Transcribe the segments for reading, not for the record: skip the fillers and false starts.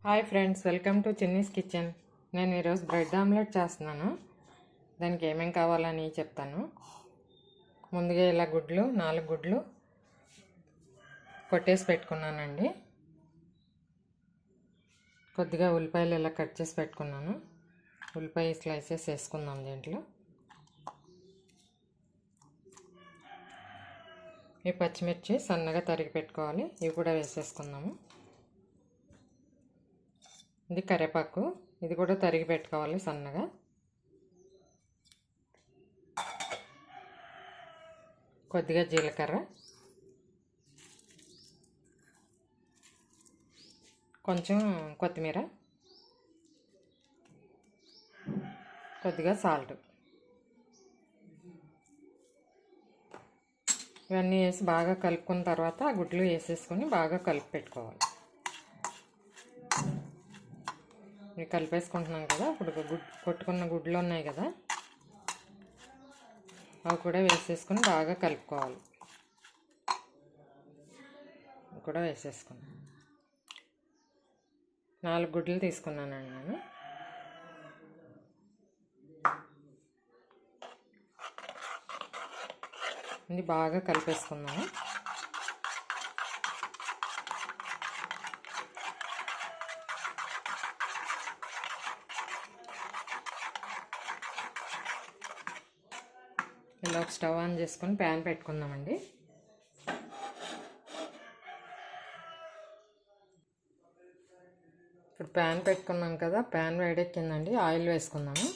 Hi friends, welcome to Chinni's kitchen. నేను ఈరోజు bread omelette చేస్తున్నాను. దానికి ఏమేం కావాలని చెప్తాను. ముందుగా ఇలా 4 గుడ్లు కొట్టేసి పెట్టుకున్నానండి. కొద్దిగా ఉల్లిపాయలు ఇలా కట్ చేసి పెట్టుకున్నాను. ఉల్లిపాయ స్లైసెస్ వేసుకుందాం దీంట్లో. ఈ పచ్చిమిర్చి సన్నగా తరిగి పెట్టుకోవాలి, ఇవి కూడా వేసేసుకుందాము. ఇది కరివేపాకు, ఇది కూడా తరిగి పెట్టుకోవాలి సన్నగా. కొద్దిగా జీలకర్ర, కొంచెం కొత్తిమీర, కొద్దిగా సాల్ట్, ఇవన్నీ వేసి బాగా కలుపుకున్న తర్వాత ఆ గుడ్లు వేసేసుకొని బాగా కలిపి పెట్టుకోవాలి. ఇవి కలిపేసుకుంటున్నాం కదా. ఇప్పుడు కొట్టుకున్న గుడ్లు ఉన్నాయి కదా, అవి కూడా వేసేసుకొని బాగా కలుపుకోవాలి. కూడా వేసేసుకున్నాను. 4 గుడ్లు తీసుకున్నానండి నేను. ఇది బాగా కలిపేసుకున్నాను. ఇలా ఒక స్టవ్ ఆన్ చేసుకొని ప్యాన్ పెట్టుకుందామండి. ఇప్పుడు ప్యాన్ పెట్టుకున్నాం కదా, ప్యాన్ వేడెక్కిందండి. ఆయిల్ వేసుకుందాము.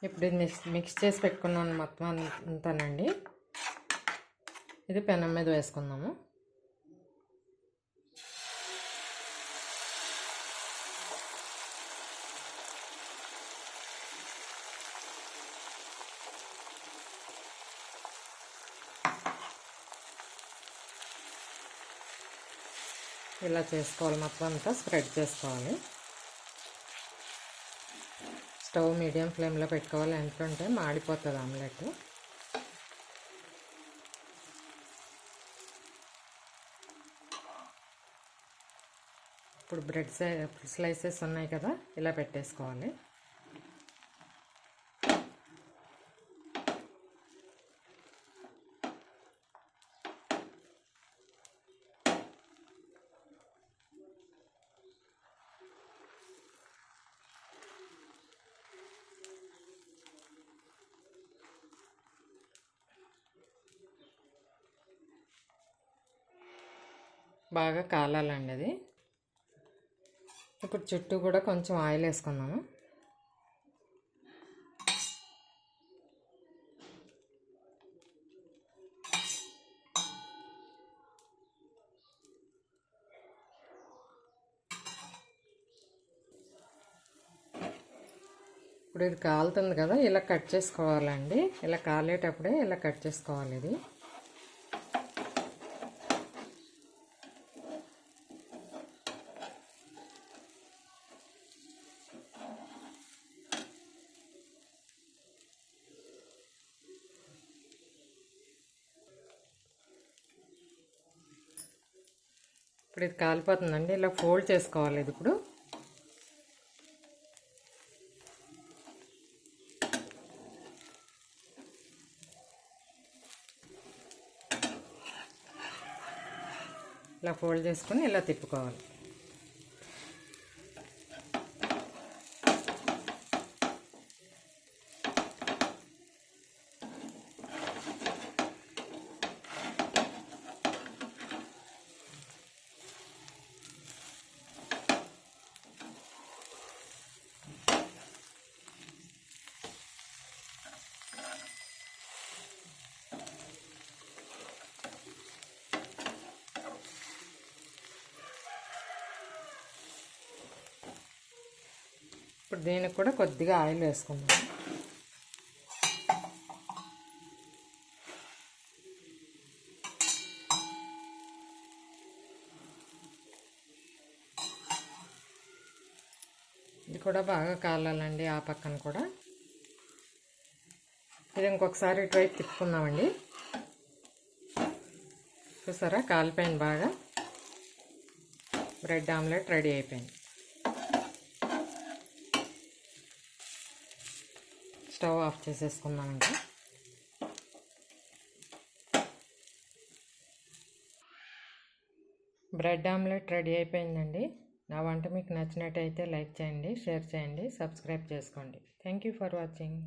ఇప్పుడు ఇది మిక్స్ చేసి పెట్టుకున్నాను మొత్తం అంతానండి. ఇది పెనం మీద వేసుకుందాము. ఇలా చేసుకోవాలి, మొత్తం అంతా స్ప్రెడ్ చేసుకోవాలి. స్టవ్ మీడియం ఫ్లేమ్లో పెట్టుకోవాలి, ఎందుకంటే మాడిపోతుంది ఆమ్లెట్. ఇప్పుడు బ్రెడ్ స్లైసెస్ ఉన్నాయి కదా, ఇలా పెట్టేసుకోవాలి. బాగా కాలాలండి అది. ఇప్పుడు చుట్టూ కూడా కొంచెం ఆయిల్ వేసుకుందాము. ఇప్పుడు ఇది కాలుతుంది కదా, ఇలా కట్ చేసుకోవాలండి. ఇలా కాలేటప్పుడే ఇలా కట్ చేసుకోవాలి. ఇది ఇప్పుడు ఇది కాలిపోతుందండి. ఇలా ఫోల్డ్ చేసుకోవాలి. ఇది ఇప్పుడు ఇలా ఫోల్డ్ చేసుకొని ఇలా తిప్పుకోవాలి. ఇప్పుడు దీనికి కూడా కొద్దిగా ఆయిల్ వేసుకుందాం. ఇది కూడా బాగా కాలాలండి. ఆ పక్కన కూడా ఇది ఇంకొకసారి ఇటువైపు తిప్పుకుందామండి. చూసారా, కాలిపోయింది బాగా. బ్రెడ్ ఆమ్లెట్ రెడీ అయిపోయింది. స్టవ్ ఆఫ్ చేసేసుకుందాం ఇంకా. బ్రెడ్ ఆమ్లెట్ రెడీ అయిపోయిందండి. నా వంట మీకు నచ్చినట్టయితే లైక్ చేయండి, షేర్ చేయండి, సబ్స్క్రైబ్ చేసుకోండి. Thank you for watching.